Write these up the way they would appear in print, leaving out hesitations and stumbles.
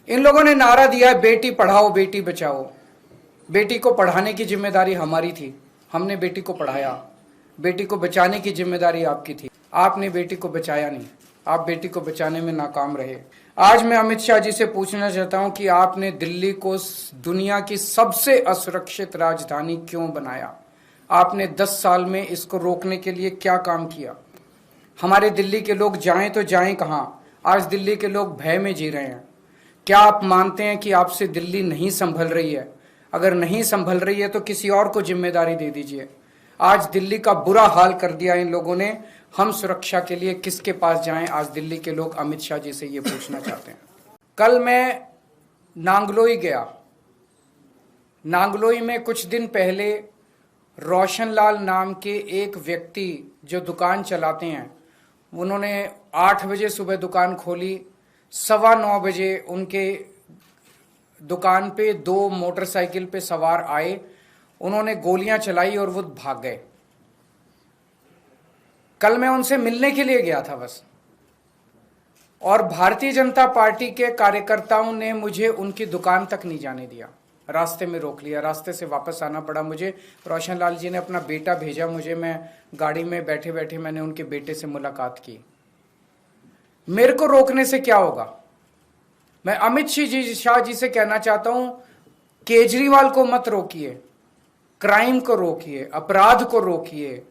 इन लोगों ने नारा दिया है बेटी पढ़ाओ बेटी बचाओ। बेटी को पढ़ाने की जिम्मेदारी हमारी थी, हमने बेटी को पढ़ाया। बेटी को बचाने की जिम्मेदारी आपकी थी, आपने बेटी को बचाया नहीं, आप बेटी को बचाने में नाकाम रहे। आज मैं अमित शाह जी से पूछना चाहता हूं कि आपने दिल्ली को दुनिया की सबसे असुरक्षित राजधानी क्यों बनाया? आपने 10 साल में इसको रोकने के लिए क्या काम किया? हमारे दिल्ली के लोग जाएं तो जाएं कहां? आज दिल्ली के लोग भय में जी रहे हैं। क्या आप मानते हैं कि आपसे दिल्ली नहीं संभल रही है? अगर नहीं संभल रही है तो किसी और को जिम्मेदारी दे दीजिए। आज दिल्ली का बुरा हाल कर दिया इन लोगों ने। हम सुरक्षा के लिए किसके पास जाएं? आज दिल्ली के लोग अमित शाह जी से ये पूछना चाहते हैं। कल मैं नांगलोई गया। नांगलोई में कुछ दिन पहले रोशनलाल नाम के एक व्यक्ति जो दुकान चलाते हैं, उन्होंने 8 बजे सुबह दुकान खोली। 9:15 बजे उनके दुकान पे 2 मोटरसाइकिल पे सवार आए, उन्होंने गोलियां चलाई और वो भाग गए। कल मैं उनसे मिलने के लिए गया था बस, और भारतीय जनता पार्टी के कार्यकर्ताओं ने मुझे उनकी दुकान तक नहीं जाने दिया, रास्ते में रोक लिया। रास्ते से वापस आना पड़ा मुझे। रोशनलाल जी ने अपना बेटा भेजा मुझे, मैं गाड़ी में बैठे बैठे मैंने उनके बेटे से मुलाकात की। मेरे को रोकने से क्या होगा? मैं अमित शाह जी से कहना चाहता हूं, केजरीवाल को मत रोकिए, क्राइम को रोकिए, अपराध को रोकिए,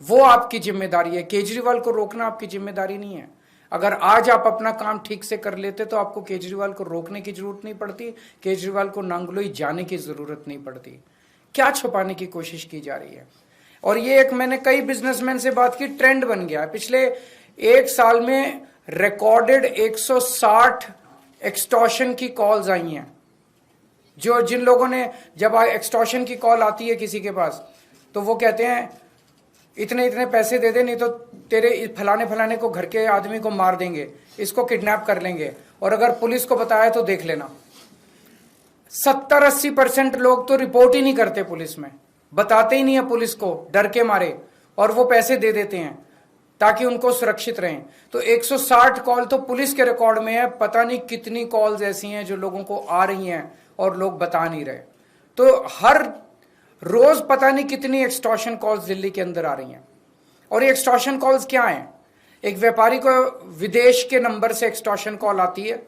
वो आपकी जिम्मेदारी है। केजरीवाल को रोकना आपकी जिम्मेदारी नहीं है। अगर आज आप अपना काम ठीक से कर लेते तो आपको केजरीवाल को रोकने की जरूरत नहीं पड़ती, केजरीवाल को नांगलोई जाने की जरूरत नहीं पड़ती। क्या छुपाने की कोशिश की जा रही है? और ये एक, मैंने कई बिजनेसमैन से बात की, ट्रेंड बन गया है। पिछले 1 साल में रिकॉर्डेड 160 एक्सटॉर्शन की कॉल्स आई हैं। जिन लोगों ने, जब एक्सटॉर्शन की कॉल आती है किसी के पास, तो वो कहते हैं इतने इतने पैसे दे दे, नहीं तो तेरे फलाने फलाने को, घर के आदमी को मार देंगे, इसको किडनैप कर लेंगे, और अगर पुलिस को बताया तो देख लेना। 70-80% लोग तो रिपोर्ट ही नहीं करते पुलिस में, बताते ही नहीं है पुलिस को, डर के मारे, और वो पैसे दे देते हैं ताकि उनको सुरक्षित रहें। तो 160 कॉल तो पुलिस के रिकॉर्ड में है। पता नहीं कितनी कॉल्स ऐसी हैं जो लोगों को आ रही हैं और लोग बता नहीं रहे। तो हर रोज पता नहीं कितनी एक्सटॉर्शन कॉल्स दिल्ली के अंदर आ रही हैं। और ये एक्सटॉर्शन कॉल्स क्या हैं? एक व्यापारी को विदेश के नंबर से एक्सटॉर्शन कॉल आती है,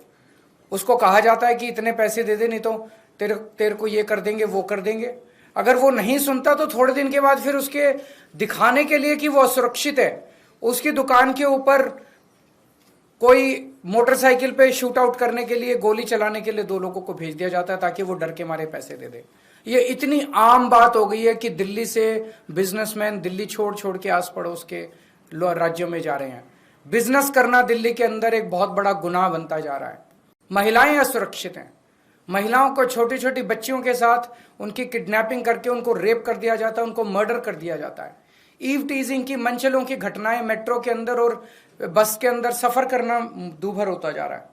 उसको कहा जाता है कि इतने पैसे दे दे, नहीं तो तेरे को ये कर देंगे, वो कर देंगे। अगर वो नहीं सुनता तो थोड़े दिन के बाद फिर उसके दिखाने के लिए कि वो असुरक्षित है, उसकी दुकान के ऊपर कोई मोटरसाइकिल पे शूट आउट करने के लिए, गोली चलाने के लिए 2 लोगों को भेज दिया जाता है ताकि वो डर के मारे पैसे दे दे। ये इतनी आम बात हो गई है कि दिल्ली से बिजनेसमैन दिल्ली छोड़ छोड़ के आस पड़ोस के राज्यों में जा रहे हैं। बिजनेस करना दिल्ली के अंदर एक बहुत बड़ा गुनाह बनता जा रहा है। महिलाएं असुरक्षित हैं। महिलाओं को, छोटी छोटी बच्चियों के साथ उनकी किडनैपिंग करके उनको रेप कर दिया जाता है, उनको मर्डर कर दिया जाता है। ईव टीजिंग की, मनचलों की घटनाएं मेट्रो के अंदर और बस के अंदर सफर करना दूभर होता जा रहा है।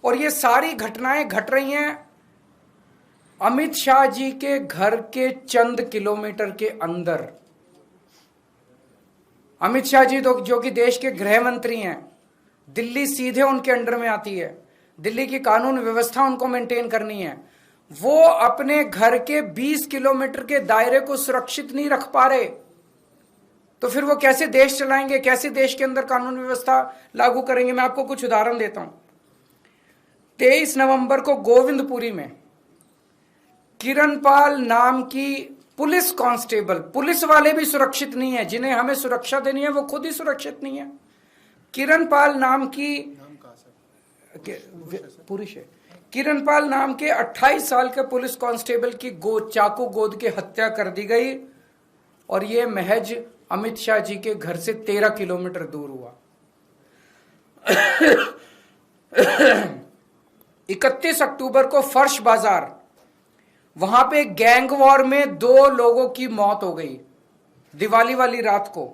और ये सारी घटनाएं घट रही हैं अमित शाह जी के घर के चंद किलोमीटर के अंदर। अमित शाह जी जो कि देश के गृह मंत्री हैं, दिल्ली सीधे उनके अंडर में आती है। दिल्ली की कानून व्यवस्था उनको मेंटेन करनी है। वो अपने घर के 20 किलोमीटर के दायरे को सुरक्षित नहीं रख पा रहे, तो फिर वो कैसे देश चलाएंगे, कैसे देश के अंदर कानून व्यवस्था लागू करेंगे? मैं आपको कुछ उदाहरण देता हूं। 23 नवंबर को गोविंदपुरी में किरणपाल नाम की पुलिस कांस्टेबल, पुलिस वाले भी सुरक्षित नहीं है, जिन्हें हमें सुरक्षा देनी है वो खुद ही सुरक्षित नहीं है। किरणपाल नाम की पुरुष है, किरणपाल नाम के 28 साल के पुलिस कांस्टेबल की चाकू गोद के हत्या कर दी गई, और ये महज अमित शाह जी के घर से 13 किलोमीटर दूर हुआ। 31 अक्टूबर को फर्श बाजार, वहां पे गैंग वॉर में 2 लोगों की मौत हो गई दिवाली वाली रात को,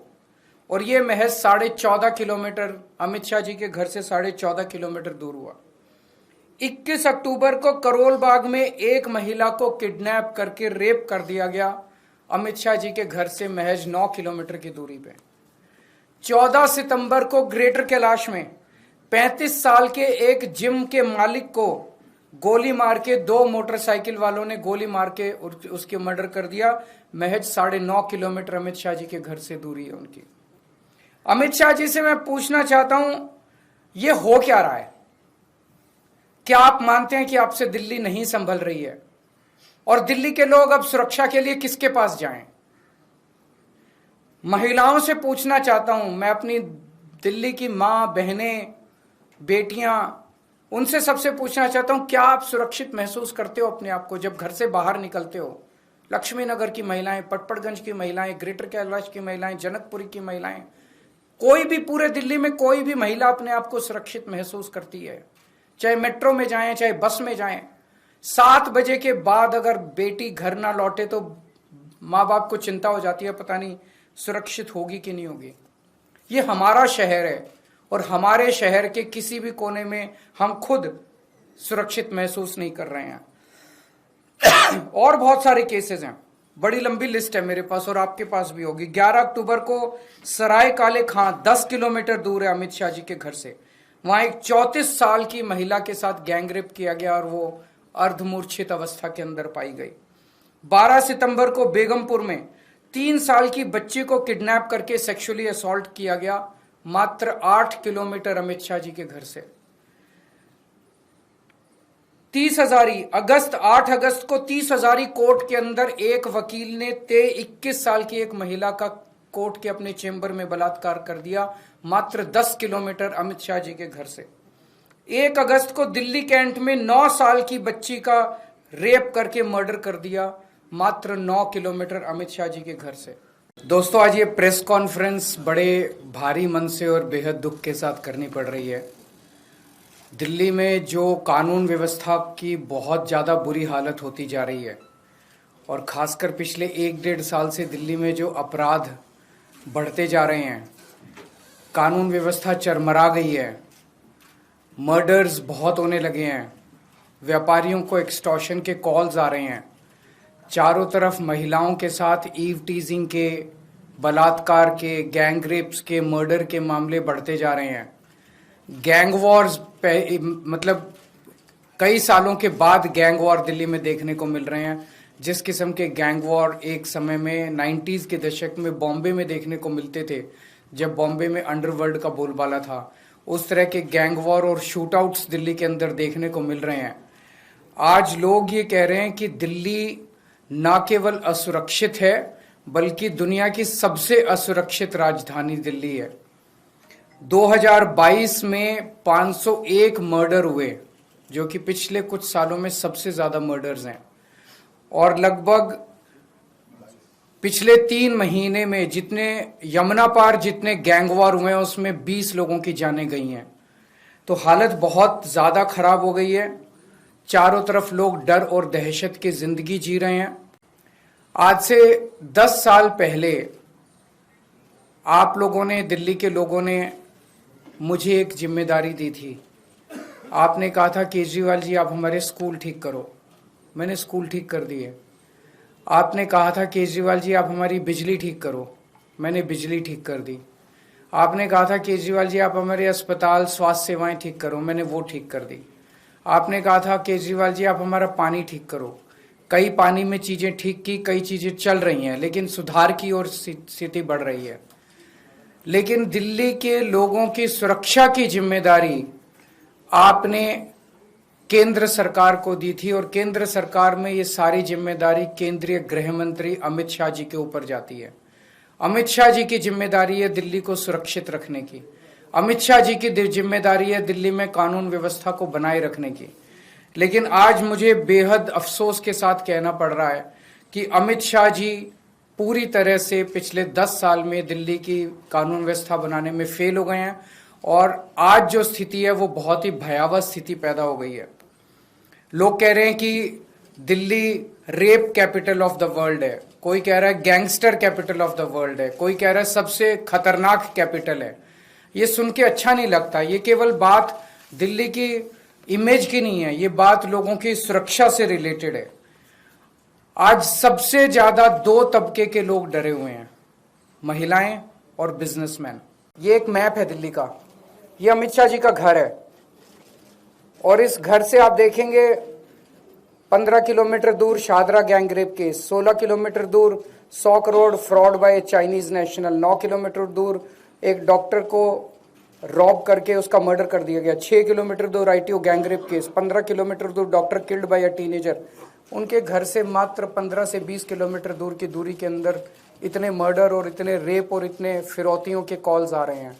और ये महज 14.5 किलोमीटर, अमित शाह जी के घर से 14.5 किलोमीटर दूर हुआ। 21 अक्टूबर को करोल बाग में एक महिला को किडनैप करके रेप कर दिया गया, अमित शाह जी के घर से महज 9 किलोमीटर की दूरी पे। 14 सितंबर को ग्रेटर कैलाश में 35 साल के एक जिम के मालिक को गोली मार के 2 मोटरसाइकिल वालों ने गोली मार के उसके मर्डर कर दिया। महज 9.5 किलोमीटर अमित शाह जी के घर से दूरी है उनकी। अमित शाह जी से मैं पूछना चाहता हूं, ये हो क्या रहा है? क्या आप मानते हैं कि आपसे दिल्ली नहीं संभल रही है? और दिल्ली के लोग अब सुरक्षा के लिए किसके पास जाएं? महिलाओं से पूछना चाहता हूं, मैं अपनी दिल्ली की मां, बहनें, बेटियां, उनसे सबसे पूछना चाहता हूं, क्या आप सुरक्षित महसूस करते हो अपने आप को जब घर से बाहर निकलते हो? लक्ष्मी नगर की महिलाएं, पटपड़गंज की महिलाएं, ग्रेटर कैलाश की महिलाएं, जनकपुरी की महिलाएं, कोई भी पूरे दिल्ली में कोई भी महिला अपने आप को सुरक्षित महसूस करती है? चाहे मेट्रो में जाएं, चाहे बस में जाएं, 7 बजे के बाद अगर बेटी घर ना लौटे तो माँ बाप को चिंता हो जाती है, पता नहीं सुरक्षित होगी कि नहीं होगी। ये हमारा शहर है और हमारे शहर के किसी भी कोने में हम खुद सुरक्षित महसूस नहीं कर रहे हैं। और बहुत सारे केसेस हैं, बड़ी लंबी लिस्ट है मेरे पास और आपके पास भी होगी। 11 अक्टूबर को सराय काले खां 10 किलोमीटर दूर है अमित शाह जी के घर से, वहां एक 34 साल की महिला के साथ गैंगरेप किया गया और वो अर्धमूर्छित अवस्था के अंदर पाई गई। 12 सितंबर को बेगमपुर में 3 साल की बच्ची को किडनैप करके सेक्सुअली असॉल्ट किया गया, मात्र 8 किलोमीटर अमित शाह जी के घर से। 30 हजारी 8 अगस्त को 30 हजारी कोर्ट के अंदर एक वकील ने 21 साल की एक महिला का कोर्ट के अपने चेंबर में बलात्कार कर दिया, मात्र 10 किलोमीटर अमित शाह जी के घर से। 1 अगस्त को दिल्ली कैंट में 9 साल की बच्ची का रेप करके मर्डर कर दिया, मात्र 9 किलोमीटर अमित शाह जी के घर से। दोस्तों, आज ये प्रेस कॉन्फ्रेंस बड़े भारी मन से और बेहद दुख के साथ करनी पड़ रही है। दिल्ली में जो कानून व्यवस्था की बहुत ज़्यादा बुरी हालत होती जा रही है और ख़ासकर पिछले 1-1.5 साल से दिल्ली में जो अपराध बढ़ते जा रहे हैं, कानून व्यवस्था चरमरा गई है, मर्डर्स बहुत होने लगे हैं, व्यापारियों को एक्सटॉर्शन के कॉल्स आ रहे हैं, चारों तरफ महिलाओं के साथ ईव टीजिंग के, बलात्कार के, गैंग रेप्स के, मर्डर के मामले बढ़ते जा रहे हैं। गैंग वॉर्स मतलब कई सालों के बाद गैंग वॉर दिल्ली में देखने को मिल रहे हैं। जिस किस्म के गैंग वॉर एक समय में 90s के दशक में बॉम्बे में देखने को मिलते थे, जब बॉम्बे में अंडरवर्ल्ड का बोलबाला था, उस तरह के गैंग वॉर और शूटआउट्स दिल्ली के अंदर देखने को मिल रहे हैं। आज लोग ये कह रहे हैं कि दिल्ली न केवल असुरक्षित है बल्कि दुनिया की सबसे असुरक्षित राजधानी दिल्ली है। 2022 में 501 मर्डर हुए, जो कि पिछले कुछ सालों में सबसे ज्यादा मर्डर्स हैं, और लगभग पिछले 3 महीने में जितने यमुना पार जितने गैंग वॉर हुए हैं उसमें 20 लोगों की जानें गई हैं। तो हालत बहुत ज्यादा खराब हो गई है। चारों तरफ लोग डर और दहशत की जिंदगी जी रहे हैं। आज से 10 साल पहले आप लोगों ने, दिल्ली के लोगों ने मुझे एक जिम्मेदारी दी थी। आपने कहा था केजरीवाल जी आप हमारे स्कूल ठीक करो, मैंने स्कूल ठीक कर दिए। आपने कहा था केजरीवाल जी आप हमारी बिजली ठीक करो, मैंने बिजली ठीक कर दी। आपने कहा था केजरीवाल जी आप हमारे अस्पताल, स्वास्थ्य सेवाएं ठीक करो, मैंने वो ठीक कर दी। आपने कहा था केजरीवाल जी आप हमारा पानी ठीक करो, कई पानी में चीजें ठीक की, कई चीजें चल रही हैं, लेकिन सुधार की ओर स्थिति बढ़ रही है। लेकिन दिल्ली के लोगों की सुरक्षा की जिम्मेदारी आपने केंद्र सरकार को दी थी और केंद्र सरकार में ये सारी जिम्मेदारी केंद्रीय गृह मंत्री अमित शाह जी के ऊपर जाती है। अमित शाह जी की जिम्मेदारी है दिल्ली को सुरक्षित रखने की। अमित शाह जी की जिम्मेदारी है दिल्ली में कानून व्यवस्था को बनाए रखने की। लेकिन आज मुझे बेहद अफसोस के साथ कहना पड़ रहा है कि अमित शाह जी पूरी तरह से पिछले 10 साल में दिल्ली की कानून व्यवस्था बनाने में फेल हो गए हैं और आज जो स्थिति है वो बहुत ही भयावह स्थिति पैदा हो गई है। लोग कह रहे हैं कि Delhi rape capital of the world है, कोई कह रहा है gangster capital of the world है, कोई कह रहा है सबसे खतरनाक कैपिटल है। ये सुन के अच्छा नहीं लगता। ये केवल बात दिल्ली की इमेज की नहीं है, ये बात लोगों की सुरक्षा से रिलेटेड है। आज सबसे ज्यादा 2 तबके के लोग डरे हुए हैं, महिलाएं और बिजनेसमैन। ये एक मैप है दिल्ली का, ये अमित शाह जी का घर है, और इस घर से आप देखेंगे 15 किलोमीटर दूर शादरा गैंगरेप केस, 16 किलोमीटर दूर 100 crore fraud bye Chinese national, 9 kilometre दूर एक डॉक्टर को रॉब करके उसका मर्डर कर दिया गया, 6 किलोमीटर दूर आईटीओ गैंगरेप केस, 15 किलोमीटर दूर doctor killed by a teenager. उनके घर से मात्र 15 से 20 किलोमीटर दूर की दूरी के अंदर इतने मर्डर और इतने रेप और इतने फिरौतियों के कॉल्स आ रहे हैं।